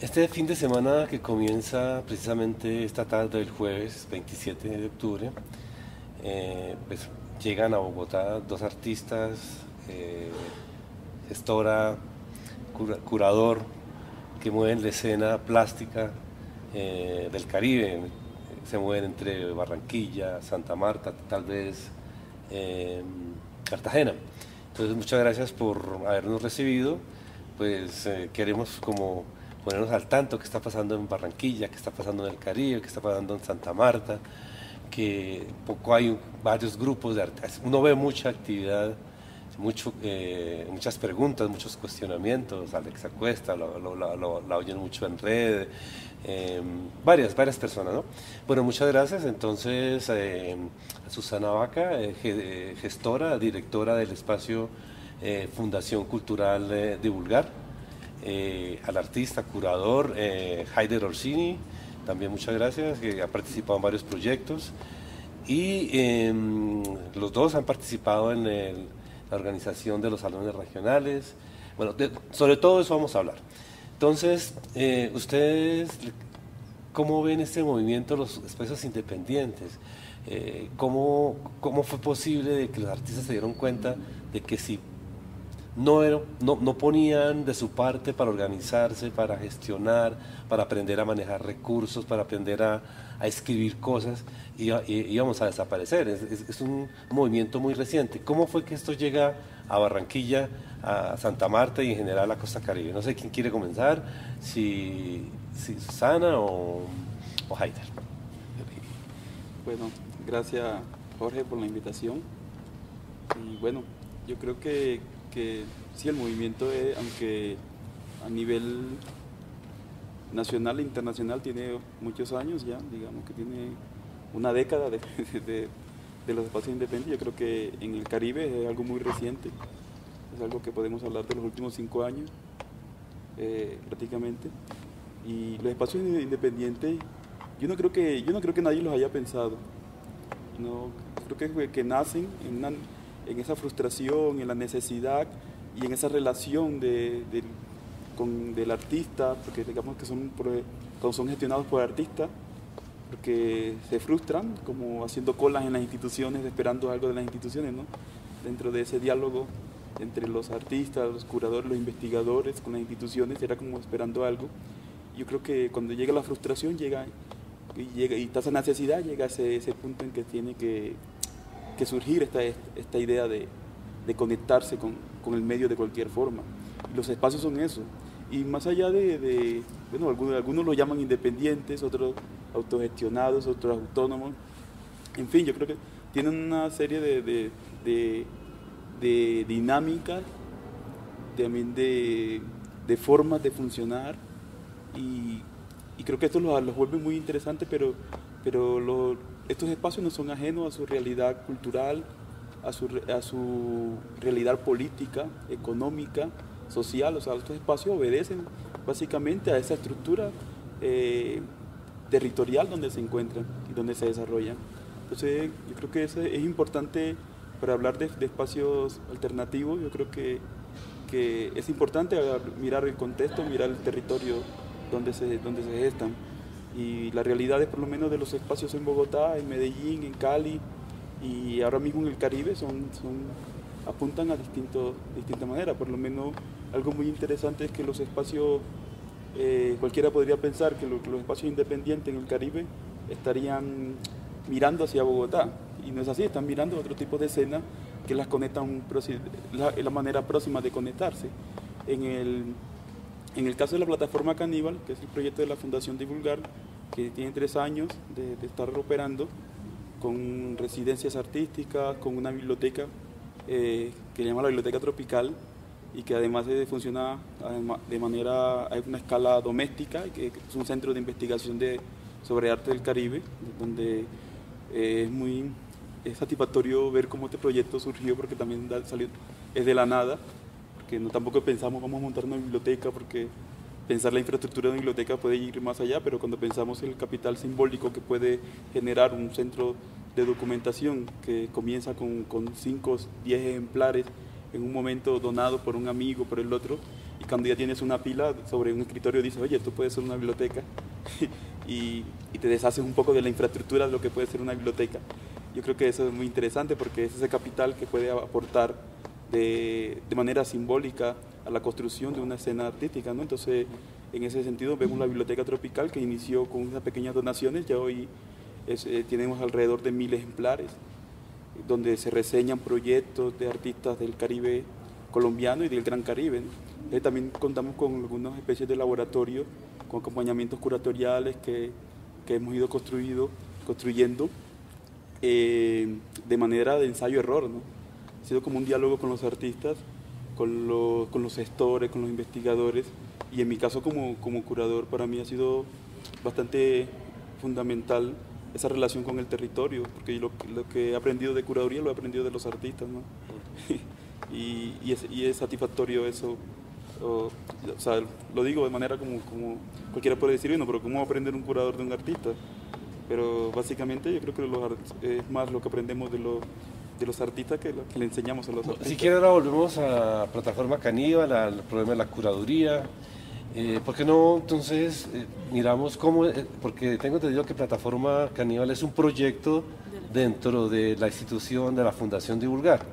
Este fin de semana que comienza precisamente esta tarde del jueves 27 de octubre, pues llegan a Bogotá dos artistas, eh, gestora, curador, que mueven la escena plástica del Caribe. Se mueven entre Barranquilla, Santa Marta, tal vez eh, Cartagena. Entonces, muchas gracias por habernos recibido. Pues queremos como ponernos al tanto qué está pasando en Barranquilla, qué está pasando en el Caribe, qué está pasando en Santa Marta, que poco hay varios grupos de artistas. Uno ve mucha actividad, muchas preguntas, muchos cuestionamientos. Alexa Cuesta la oyen mucho en red, varias personas, ¿no? Bueno, muchas gracias. Entonces, a Susana Vaca, gestora, directora del espacio Fundación Cultural Divulgar, al artista, curador, Haider Orsini, también muchas gracias, que ha participado en varios proyectos. Y los dos han participado en la organización de los salones regionales. Bueno, sobre todo eso vamos a hablar. Entonces, ustedes, ¿cómo ven este movimiento, los espacios independientes? ¿Cómo fue posible de que los artistas se dieron cuenta de que si no ponían de su parte para organizarse, para gestionar, para aprender a manejar recursos, para aprender a escribir cosas, íbamos a desaparecer? Es un movimiento muy reciente. ¿Cómo fue que esto llega a Barranquilla, a Santa Marta y en general a Costa Caribe? No sé quién quiere comenzar, si Susana o Haider. Bueno, gracias Jorge por la invitación. Y bueno, yo creo que sí, el movimiento, aunque a nivel nacional e internacional tiene muchos años ya, digamos que tiene una década de los espacios independientes. Yo creo que en el Caribe es algo muy reciente, es algo que podemos hablar de los últimos 5 años prácticamente. Y los espacios independientes, yo no creo que nadie los haya pensado. No, creo que nacen en esa frustración, en la necesidad y en esa relación del artista, porque digamos que cuando son gestionados por artistas, porque se frustran como haciendo colas en las instituciones, esperando algo de las instituciones, ¿no? Dentro de ese diálogo entre los artistas, los curadores, los investigadores con las instituciones, era como esperando algo. Yo creo que cuando llega la frustración, y está esa necesidad, llega a ese punto en que tiene que surgir esta idea de conectarse con el medio de cualquier forma. Y los espacios son eso. Y más allá bueno, algunos lo llaman independientes, otros autogestionados, otros autónomos. En fin, yo creo que tienen una serie de dinámicas, también de formas de funcionar, y creo que esto los vuelve muy interesantes, pero estos espacios no son ajenos a su realidad cultural, a su realidad política, económica, social. O sea, estos espacios obedecen básicamente a esa estructura territorial donde se encuentran y donde se desarrollan. Entonces, yo creo que eso es importante para hablar de espacios alternativos. Yo creo que es importante mirar el contexto, mirar el territorio donde se gestan. Y las realidades, por lo menos, de los espacios en Bogotá, en Medellín, en Cali y ahora mismo en el Caribe apuntan a distintas maneras. Por lo menos, algo muy interesante es que los espacios, cualquiera podría pensar que los espacios independientes en el Caribe estarían mirando hacia Bogotá, y no es así. Están mirando otro tipo de escenas que las conectan, la manera próxima de conectarse. En el caso de la plataforma Caníbal, que es el proyecto de la Fundación Divulgar, que tiene 3 años de estar operando, con residencias artísticas, con una biblioteca que se llama la Biblioteca Tropical, y que además funciona de manera a una escala doméstica, y que es un centro de investigación sobre arte del Caribe, donde es satisfactorio ver cómo este proyecto surgió, porque también salió, es de la nada, porque no tampoco pensamos vamos a montar una biblioteca, porque pensar la infraestructura de una biblioteca puede ir más allá, pero cuando pensamos el capital simbólico que puede generar un centro de documentación que comienza con 5 o 10 ejemplares en un momento donados por un amigo, por el otro, y cuando ya tienes una pila sobre un escritorio dices, oye, esto puede ser una biblioteca y te deshaces un poco de la infraestructura de lo que puede ser una biblioteca. Yo creo que eso es muy interesante porque es ese capital que puede aportar de manera simbólica a la construcción de una escena artística, ¿no? Entonces, en ese sentido vemos la Biblioteca Tropical que inició con unas pequeñas donaciones, ya hoy tenemos alrededor de 1000 ejemplares, donde se reseñan proyectos de artistas del Caribe colombiano y del Gran Caribe, ¿no? También contamos con algunas especies de laboratorio, con acompañamientos curatoriales que hemos ido construyendo de manera de ensayo-error, ¿no? Ha sido como un diálogo con los artistas, con los gestores, con los investigadores, y en mi caso como curador para mí ha sido bastante fundamental esa relación con el territorio, porque lo que he aprendido de curaduría lo he aprendido de los artistas, ¿no? y es satisfactorio eso. O sea, lo digo de manera como cualquiera puede decir, bueno, pero ¿cómo va a aprender un curador de un artista? Pero básicamente yo creo que es más lo que aprendemos de los artistas que lo que le enseñamos a los artistas. Si quiere, ahora volvemos a Plataforma Caníbal, al problema de la curaduría. ¿Por qué no entonces miramos cómo, porque tengo entendido que Plataforma Caníbal es un proyecto dentro de la institución de la Fundación Divulgar?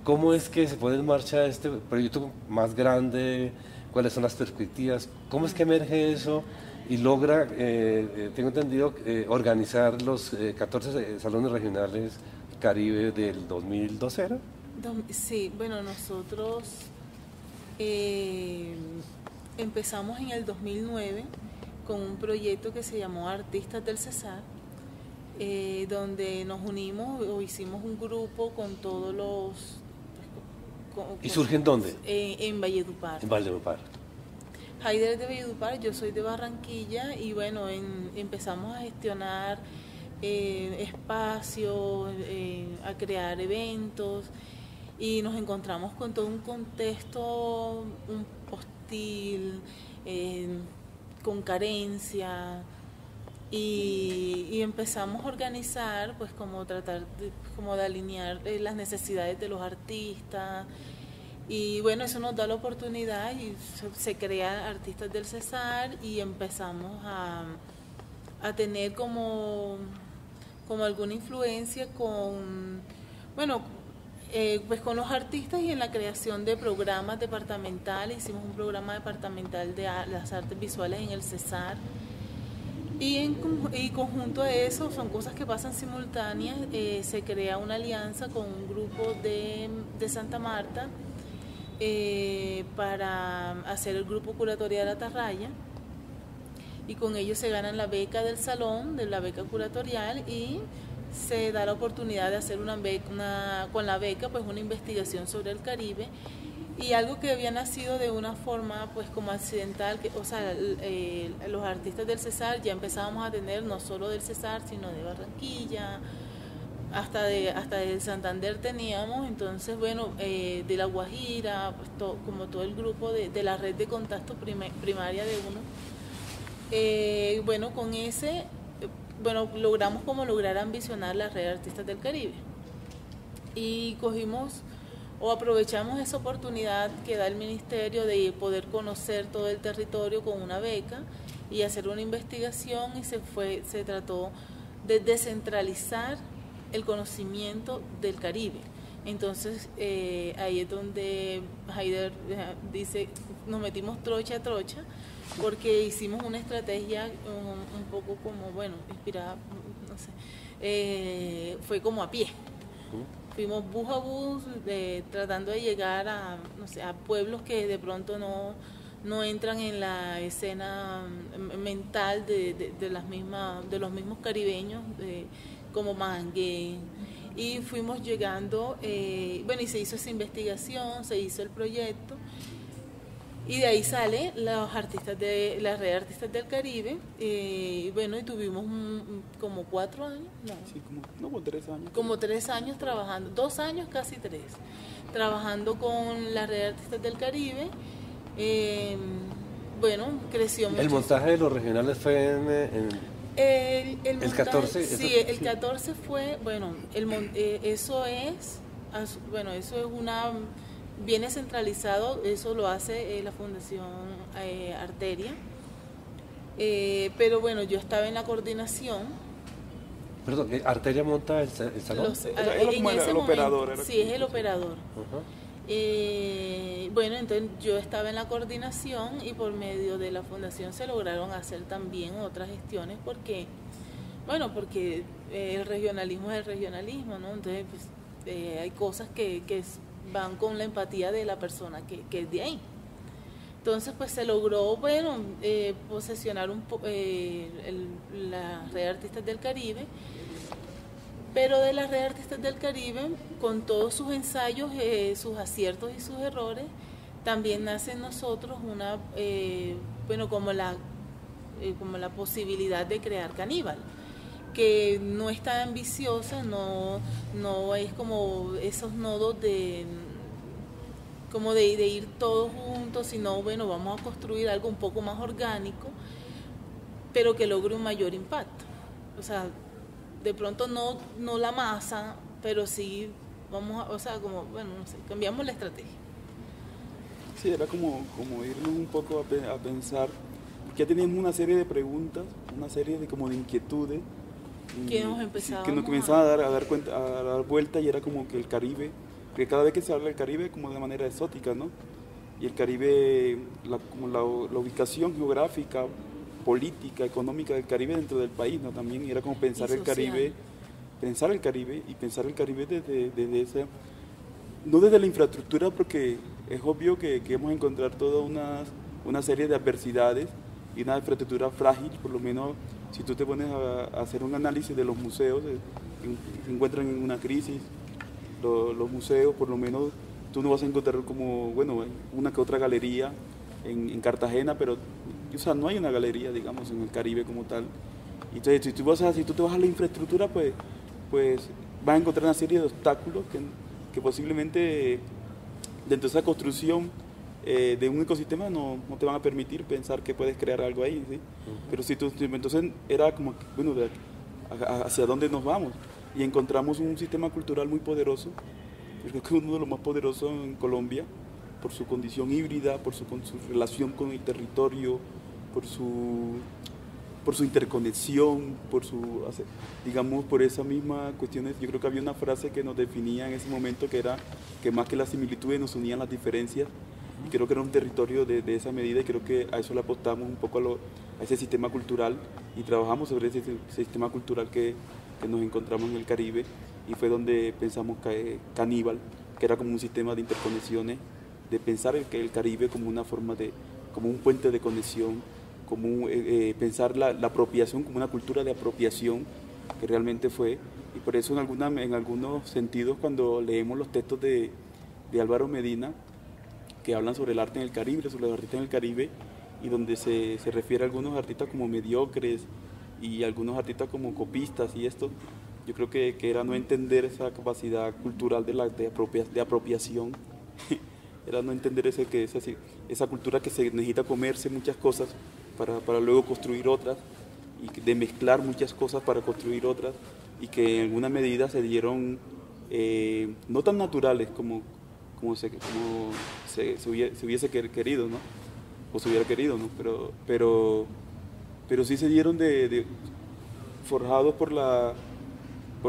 ¿Cómo es que se pone en marcha este proyecto más grande? ¿Cuáles son las perspectivas? ¿Cómo es que emerge eso y logra, tengo entendido, organizar los 14 salones regionales Caribe del 2012? Sí, bueno, nosotros empezamos en el 2009 con un proyecto que se llamó Artistas del Cesar, donde nos unimos o hicimos un grupo con todos los... ¿Y surgen dónde? En Valledupar. En Valledupar. Haider es de Valledupar, yo soy de Barranquilla y bueno, empezamos a gestionar espacios, a crear eventos y nos encontramos con todo un contexto hostil, con carencia y empezamos a organizar, pues como tratar de alinear las necesidades de los artistas. Y bueno, eso nos da la oportunidad y se crea Artistas del Cesar y empezamos a tener como alguna influencia con, bueno, pues con los artistas y en la creación de programas departamentales. Hicimos un programa departamental de las artes visuales en el Cesar. Y conjunto a eso, son cosas que pasan simultáneas, se crea una alianza con un grupo de Santa Marta, para hacer el grupo curatorial Atarraya, y con ellos se ganan la beca del salón, de la beca curatorial, y se da la oportunidad de hacer con la beca pues una investigación sobre el Caribe, y algo que había nacido de una forma pues como accidental, o sea, los artistas del Cesar ya empezábamos a tener no solo del Cesar, sino de Barranquilla, hasta de Santander teníamos. Entonces bueno, de La Guajira, pues como todo el grupo de la red de contacto primaria de uno. Bueno, con ese, bueno, logramos lograr ambicionar la red de artistas del Caribe, y cogimos o aprovechamos esa oportunidad que da el ministerio de poder conocer todo el territorio con una beca y hacer una investigación, y se trató de descentralizar el conocimiento del Caribe. Entonces ahí es donde Haider dice, nos metimos trocha a trocha, porque hicimos una estrategia un poco como, bueno, inspirada, no sé, fue como a pie. Fuimos bus a bus, tratando de llegar a, no sé, a pueblos que de pronto no entran en la escena mental de los mismos caribeños, como Mangue, y fuimos llegando, bueno, y se hizo esa investigación, se hizo el proyecto, y de ahí sale los artistas de la red de artistas del Caribe. Bueno, y tuvimos como 4 años, no, sí, como 3 años. Como 3 años trabajando, 2 años, casi 3, trabajando con la red de artistas del Caribe. Bueno, creció mucho. ¿El montaje de los regionales fue en el 14? Sí, el 14 fue, bueno, eso es una viene centralizado, eso lo hace la Fundación Arteria, pero bueno, yo estaba en la coordinación. Perdón, ¿Arteria monta el salón? El operador. Sí, es el operador. Uh-huh. Bueno, entonces yo estaba en la coordinación y por medio de la fundación se lograron hacer también otras gestiones porque el regionalismo es el regionalismo, ¿no? Entonces pues, hay cosas que van con la empatía de la persona que es de ahí. Entonces pues se logró, posesionar la Red de Artistas del Caribe, pero de la Red de Artistas del Caribe, con todos sus ensayos, sus aciertos y sus errores, también nace en nosotros como la posibilidad de crear Caníbal, que no es tan ambiciosa, no es como esos nodos de ir todos juntos, sino vamos a construir algo un poco más orgánico, pero que logre un mayor impacto. O sea, de pronto no la masa, pero sí cambiamos la estrategia. Sí, era como irnos un poco a pensar, porque ya teníamos una serie de preguntas, una serie de inquietudes que nos comenzaban a dar vuelta, y era como que el Caribe, porque cada vez que se habla del Caribe como de manera exótica, ¿no? Y el Caribe, la ubicación geográfica, política, económica del Caribe dentro del país, ¿no? También era como pensar el Caribe desde esa, no desde la infraestructura, porque es obvio que vamos a encontrar toda una serie de adversidades y una infraestructura frágil. Por lo menos si tú te pones a hacer un análisis de los museos, se encuentran en una crisis. Los museos, por lo menos tú no vas a encontrar como, una que otra galería en Cartagena, pero no hay una galería, digamos, en el Caribe como tal. Entonces, si tú te vas a la infraestructura, pues vas a encontrar una serie de obstáculos que posiblemente dentro de esa construcción de un ecosistema no te van a permitir pensar que puedes crear algo ahí, ¿sí? Uh-huh. Pero entonces era como, ¿hacia dónde nos vamos? Y encontramos un sistema cultural muy poderoso, creo que uno de los más poderosos en Colombia, por su condición híbrida, por su relación con el territorio, por su interconexión, por esas mismas cuestiones. Yo creo que había una frase que nos definía en ese momento, que era que más que las similitudes nos unían las diferencias, y creo que era un territorio de esa medida, y creo que a eso le apostamos un poco a ese sistema cultural, y trabajamos sobre ese sistema cultural que nos encontramos en el Caribe, y fue donde pensamos Caníbal, que era como un sistema de interconexiones, de pensar el Caribe como una forma como un puente de conexión, como pensar la apropiación como una cultura de apropiación, que realmente fue. Y por eso en algunos sentidos, cuando leemos los textos de Álvaro Medina, que hablan sobre el arte en el Caribe, sobre los artistas en el Caribe, y donde se refiere a algunos artistas como mediocres y algunos artistas como copistas y esto, yo creo que era no entender esa capacidad cultural de apropiación, era no entender esa cultura que se necesita comerse muchas cosas para luego construir otras, y de mezclar muchas cosas para construir otras, y que en alguna medida se dieron no tan naturales como se hubiese querido, ¿no? O se hubiera querido, ¿no? Pero sí se dieron forjados por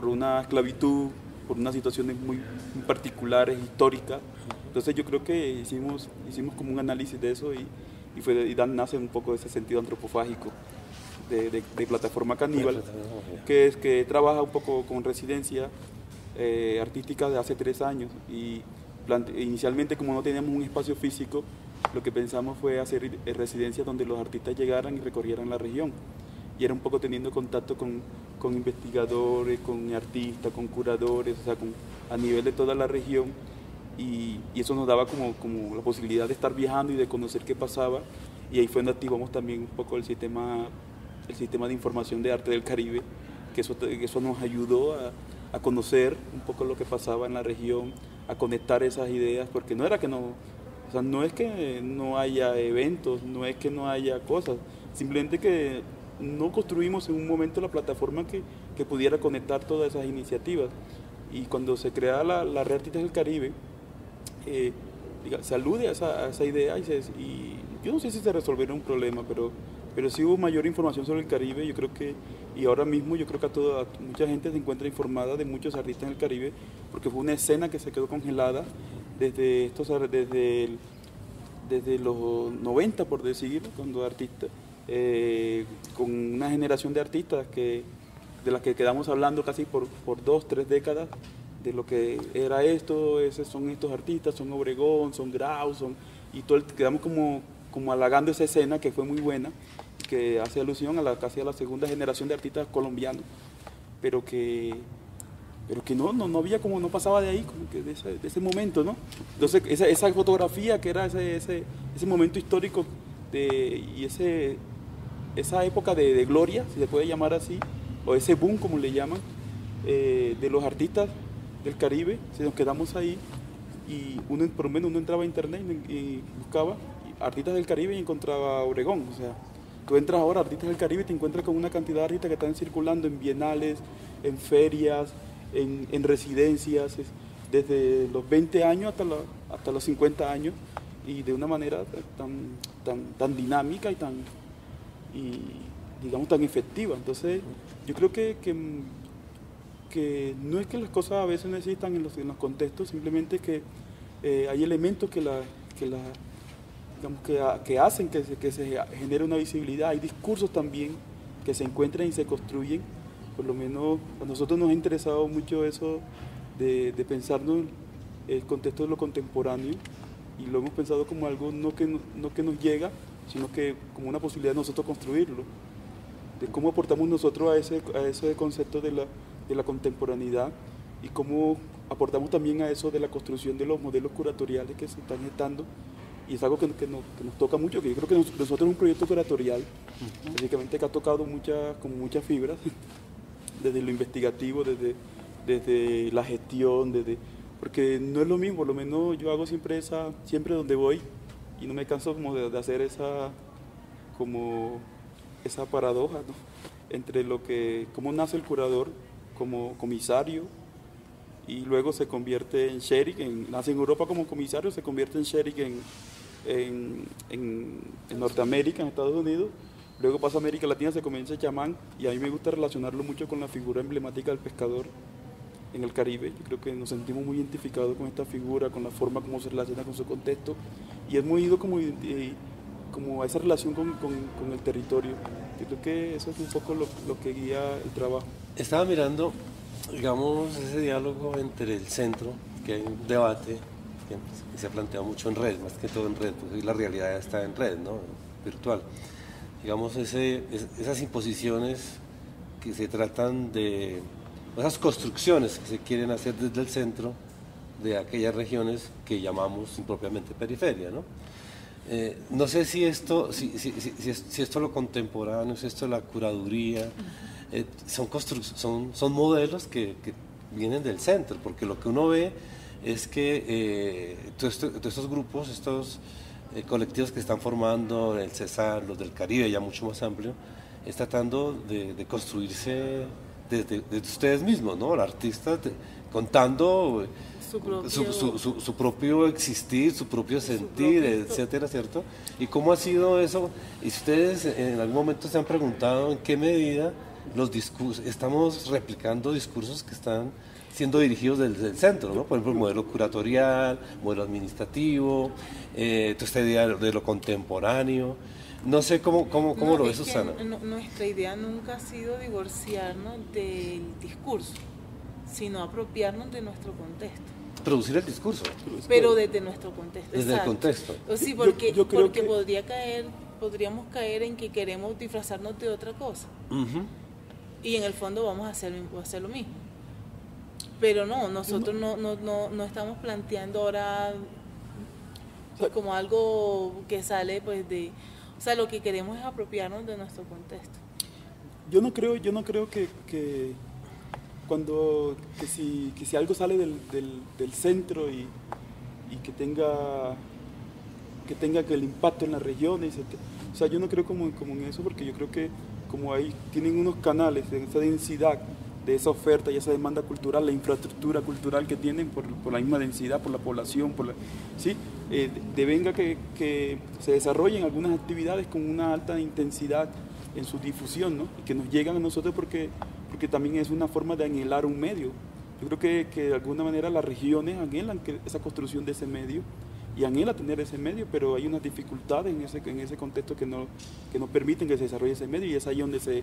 una esclavitud, por unas situaciones muy particulares, históricas. Entonces yo creo que hicimos como un análisis de eso, y nace un poco de ese sentido antropofágico de Plataforma Caníbal, que trabaja un poco con residencia artística de hace 3 años, y inicialmente, como no teníamos un espacio físico, lo que pensamos fue hacer residencias donde los artistas llegaran y recorrieran la región, y era un poco teniendo contacto con investigadores, con artistas, con curadores, a nivel de toda la región, y eso nos daba como la posibilidad de estar viajando y de conocer qué pasaba, y ahí fue donde activamos también un poco el sistema de información de arte del Caribe, que eso nos ayudó a conocer un poco lo que pasaba en la región, a conectar esas ideas, porque no es que no haya eventos, no es que no haya cosas, simplemente que no construimos en un momento la plataforma que pudiera conectar todas esas iniciativas. Y cuando se crea la Red Artistas del Caribe, se alude a esa idea y yo no sé si se resolverá un problema, pero sí hubo mayor información sobre el Caribe. Yo creo que, y ahora mismo yo creo que mucha gente se encuentra informada de muchos artistas en el Caribe, porque fue una escena que se quedó congelada desde los 90, por decir, cuando artistas, con una generación de artistas de las que quedamos hablando casi por 2, 3 décadas, de lo que era esto, son estos artistas, son Obregón, son Grau, y quedamos como halagando esa escena que fue muy buena, que hace alusión casi a la segunda generación de artistas colombianos, pero que no había, como no pasaba de ahí, como que de ese momento, ¿no? Entonces esa fotografía que era ese momento histórico y esa época de gloria, si se puede llamar así, o ese boom como le llaman, de los artistas del Caribe, si nos quedamos ahí y por lo menos uno entraba a internet y buscaba artistas del Caribe y encontraba a Obregón. O sea, tú entras ahora a artistas del Caribe y te encuentras con una cantidad de artistas que están circulando en bienales, en ferias, en residencias, desde los 20 años hasta los 50 años, y de una manera tan dinámica y digamos tan efectiva. Entonces yo creo que no es que las cosas a veces no existan en los contextos, simplemente que hay elementos que hacen que se genere una visibilidad. Hay discursos también que se encuentran y se construyen. Por lo menos a nosotros nos ha interesado mucho eso de pensarnos el contexto de lo contemporáneo, y lo hemos pensado como algo no que nos llega, sino que como una posibilidad de nosotros construirlo, de cómo aportamos nosotros a ese concepto de la contemporaneidad, y cómo aportamos también a eso de la construcción de los modelos curatoriales que se están gestando. Y es algo que nos toca mucho, que yo creo que nosotros es un proyecto curatorial, básicamente, que ha tocado muchas fibras, desde lo investigativo, desde la gestión, porque no es lo mismo. Por lo menos yo hago siempre donde voy, y no me canso como de hacer esa paradoja, ¿no? Entre cómo nace el curador como comisario, y luego se convierte en sheriff, nace en Europa como comisario, se convierte en sheriff en Norteamérica, en Estados Unidos, luego pasa a América Latina, se convierte en chamán, y a mí me gusta relacionarlo mucho con la figura emblemática del pescador en el Caribe. Yo creo que nos sentimos muy identificados con esta figura, con la forma como se relaciona con su contexto, y hemos ido como a esa relación con el territorio. Yo creo que eso es un poco lo que guía el trabajo. Estaba mirando, digamos, ese diálogo entre el centro, que hay un debate que se ha planteado mucho en red, más que todo en red, porque la realidad está en red, ¿no? Virtual. Digamos, esas imposiciones que se tratan de, esas construcciones que se quieren hacer desde el centro de aquellas regiones que llamamos impropiamente periferia, ¿no? No sé si esto lo contemporáneo, si esto la curaduría, son modelos que vienen del centro, porque lo que uno ve es que todos estos grupos, estos colectivos que están formando el Cesar, los del Caribe, ya mucho más amplio, es tratando de construirse desde ustedes mismos, ¿no? El artista contando su propio existir, su propio sentir, etcétera, ¿cierto? ¿Y cómo ha sido eso? Y ustedes en algún momento se han preguntado en qué medida los discursos, estamos replicando discursos que están siendo dirigidos desde el centro, ¿no? Por ejemplo, el modelo curatorial, modelo administrativo, toda esta idea de lo contemporáneo. No sé cómo lo ves, Susana. Nuestra idea nunca ha sido divorciarnos del discurso, sino apropiarnos de nuestro contexto. Producir el discurso. Pero desde nuestro contexto. Desde el contexto. Sí, porque podríamos caer en que queremos disfrazarnos de otra cosa. Y en el fondo vamos a hacer lo mismo. Pero no, nosotros no estamos planteando ahora como algo que sale pues de... O sea, lo que queremos es apropiarnos de nuestro contexto. Yo no creo que si algo sale del centro y que tenga el impacto en las regiones, o sea, yo no creo como en eso, porque yo creo que como ahí tienen unos canales, esa densidad esa oferta y esa demanda cultural, la infraestructura cultural que tienen por la misma densidad, por la población, ¿sí? Devenga que se desarrollen algunas actividades con una alta intensidad en su difusión, ¿no? Y que nos llegan a nosotros porque también es una forma de anhelar un medio. Yo creo que de alguna manera las regiones anhelan esa construcción de ese medio y anhela tener ese medio, pero hay unas dificultades en ese contexto que no permiten que se desarrolle ese medio, y es ahí donde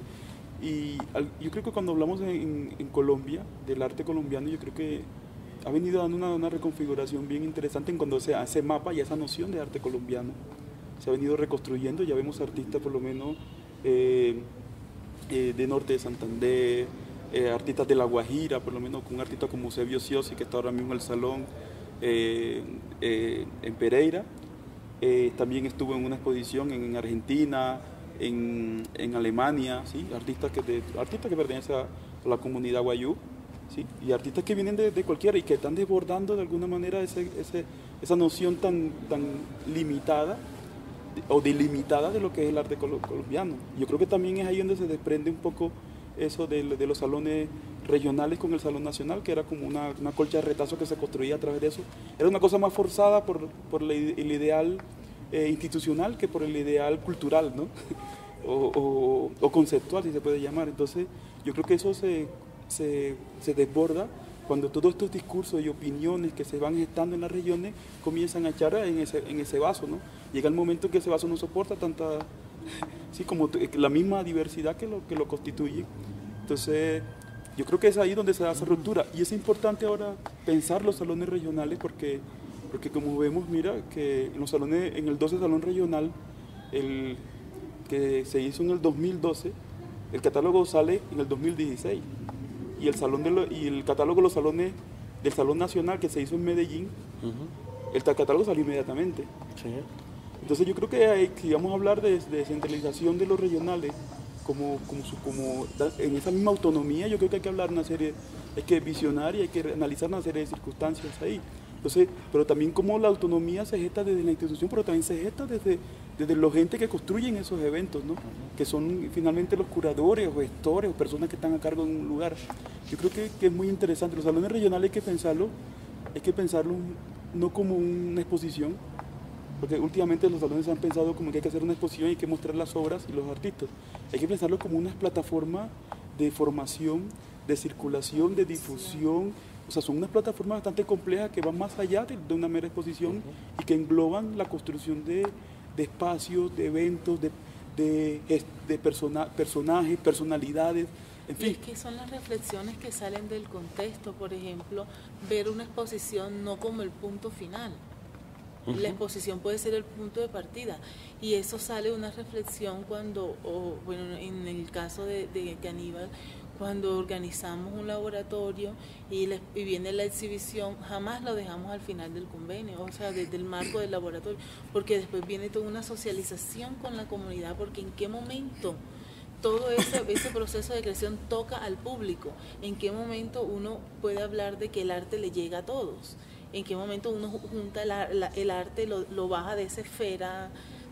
yo creo que cuando hablamos en Colombia, del arte colombiano, yo creo que ha venido dando una reconfiguración bien interesante en cuando se hace mapa y esa noción de arte colombiano se ha venido reconstruyendo. Ya vemos artistas por lo menos de Norte de Santander, artistas de La Guajira, por lo menos con un artista como Eusebio Siosi, que está ahora mismo en el salón en Pereira. También estuvo en una exposición en Argentina, en Alemania, ¿sí? Artistas que pertenecen a la comunidad guayú, ¿sí? Y artistas que vienen de cualquiera y que están desbordando de alguna manera esa noción tan limitada o delimitada de lo que es el arte colombiano. Yo creo que también es ahí donde se desprende un poco eso de los salones regionales con el Salón Nacional, que era como una colcha de retazo que se construía a través de eso. Era una cosa más forzada por el ideal institucional que por el ideal cultural, ¿no? o conceptual, si se puede llamar. Entonces, yo creo que eso se desborda cuando todos estos discursos y opiniones que se van gestando en las regiones comienzan a echar en ese vaso, ¿no? Llega el momento en que ese vaso no soporta tanta, sí, como la misma diversidad que lo constituye. Entonces, yo creo que es ahí donde se da esa ruptura, y es importante ahora pensar los salones regionales porque como vemos, mira, que en los salones, en el 12 Salón Regional, el que se hizo en el 2012, el catálogo sale en el 2016, y el catálogo de los salones del Salón Nacional que se hizo en Medellín, el catálogo salió inmediatamente. Sí. Entonces yo creo que si vamos a hablar de descentralización de los regionales, como en esa misma autonomía, yo creo que hay que hablar hay que visionar y hay que analizar una serie de circunstancias ahí. Entonces, pero también como la autonomía se gesta desde la institución, pero también se gesta desde los gente que construyen esos eventos, ¿no? Que son finalmente los curadores o gestores o personas que están a cargo de un lugar. Yo creo que es muy interesante. Los salones regionales hay que pensarlo no como una exposición, porque últimamente los salones han pensado como que hay que hacer una exposición y hay que mostrar las obras y los artistas. Hay que pensarlo como una plataforma de formación, de circulación, de difusión. O sea, son unas plataformas bastante complejas que van más allá de una mera exposición y que engloban la construcción de espacios, de eventos, de personajes, personalidades, en fin. Y es que son las reflexiones que salen del contexto. Por ejemplo, ver una exposición no como el punto final. La exposición puede ser el punto de partida, y eso sale una reflexión en el caso de Caníbal, cuando organizamos un laboratorio y viene la exhibición, jamás lo dejamos al final del convenio, o sea, desde el marco del laboratorio, porque después viene toda una socialización con la comunidad, porque en qué momento todo ese proceso de creación toca al público, en qué momento uno puede hablar de que el arte le llega a todos, en qué momento uno junta el arte, lo baja de esa esfera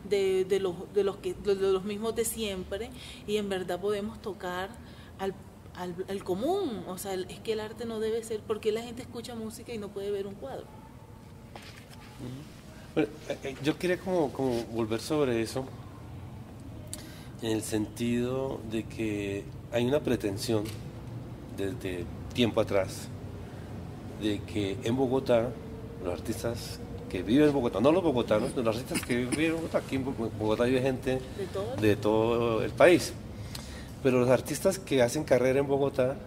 de los mismos de siempre, y en verdad podemos tocar al común. O sea, es que el arte no debe ser, porque la gente escucha música y no puede ver un cuadro. Bueno, yo quería como volver sobre eso, en el sentido de que hay una pretensión desde tiempo atrás de que en Bogotá, los artistas que viven en Bogotá, no los bogotanos, los artistas que viven en Bogotá, aquí en Bogotá vive gente de todo el país, pero los artistas que hacen carrera en Bogotá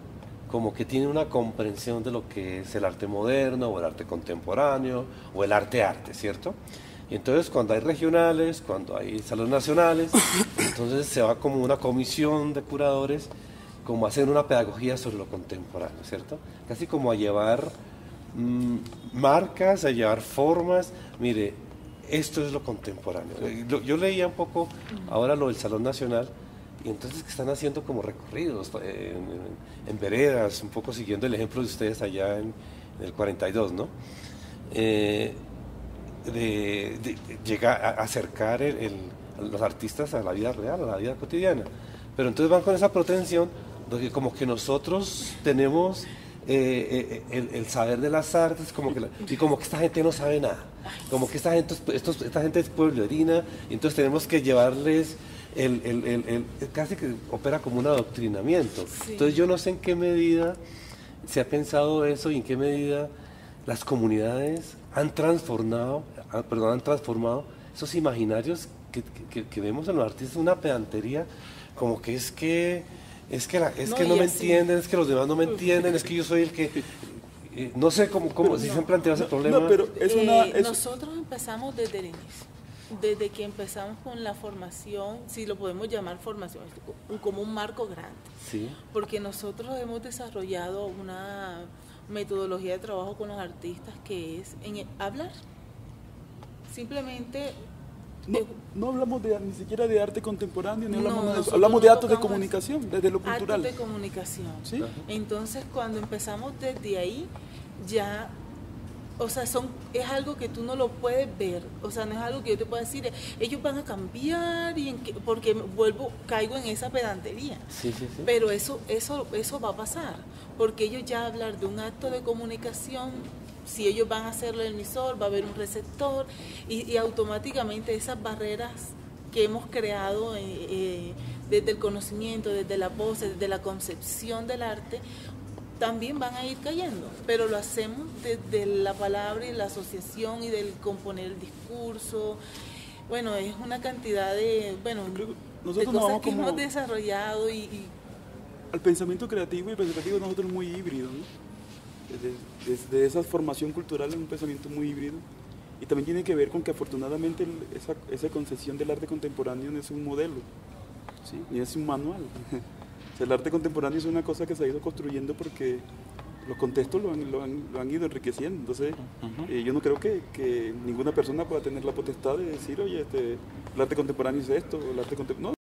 como que tienen una comprensión de lo que es el arte moderno o el arte contemporáneo o el arte, ¿cierto? Y entonces cuando hay regionales, cuando hay salones nacionales, entonces se va como una comisión de curadores como a hacer una pedagogía sobre lo contemporáneo, ¿cierto? Casi como a llevar marcas, a llevar formas. Mire, esto es lo contemporáneo. Yo leía un poco ahora lo del Salón Nacional, y entonces que están haciendo como recorridos en veredas, un poco siguiendo el ejemplo de ustedes allá en el 42, ¿no? De llegar a acercar a los artistas a la vida real, a la vida cotidiana. Pero entonces van con esa pretensión porque como que nosotros tenemos el saber de las artes, y como que esta gente no sabe nada, como que esta gente es pueblerina, y entonces tenemos que llevarles casi que opera como un adoctrinamiento. Sí. Entonces yo no sé en qué medida se ha pensado eso y en qué medida las comunidades han transformado esos imaginarios que vemos en los artistas, una pedantería, como que no me entienden, es que los demás no me entienden, es que yo soy el que... no sé cómo si se han planteado ese problema. No, pero nosotros empezamos desde el inicio. Desde que empezamos con la formación, si lo podemos llamar formación, como un marco grande. Sí. Porque nosotros hemos desarrollado una metodología de trabajo con los artistas que es hablar. Simplemente... No hablamos ni siquiera de arte contemporáneo, hablamos de actos de comunicación, desde lo cultural. Actos de comunicación. ¿Sí? Entonces, cuando empezamos desde ahí, ya... O sea, es algo que tú no lo puedes ver, o sea, no es algo que yo te pueda decir, ellos van a cambiar porque caigo en esa pedantería. Sí. Pero eso va a pasar, porque ellos ya hablar de un acto de comunicación, si ellos van a hacerlo en el emisor, va a haber un receptor, y automáticamente esas barreras que hemos creado desde el conocimiento, desde la voz, desde la concepción del arte, también van a ir cayendo, pero lo hacemos desde la palabra y la asociación y del componer el discurso. Bueno, es una cantidad de cosas que hemos desarrollado al pensamiento creativo, y el pensamiento creativo de nosotros es muy híbrido, ¿no? Desde esa formación cultural es un pensamiento muy híbrido, y también tiene que ver con que afortunadamente esa concepción del arte contemporáneo no es un modelo, ¿sí? Ni es un manual. O sea, el arte contemporáneo es una cosa que se ha ido construyendo porque los contextos lo han ido enriqueciendo. Entonces, yo no creo que ninguna persona pueda tener la potestad de decir, oye, el arte contemporáneo es esto, o el arte contemporáneo. No.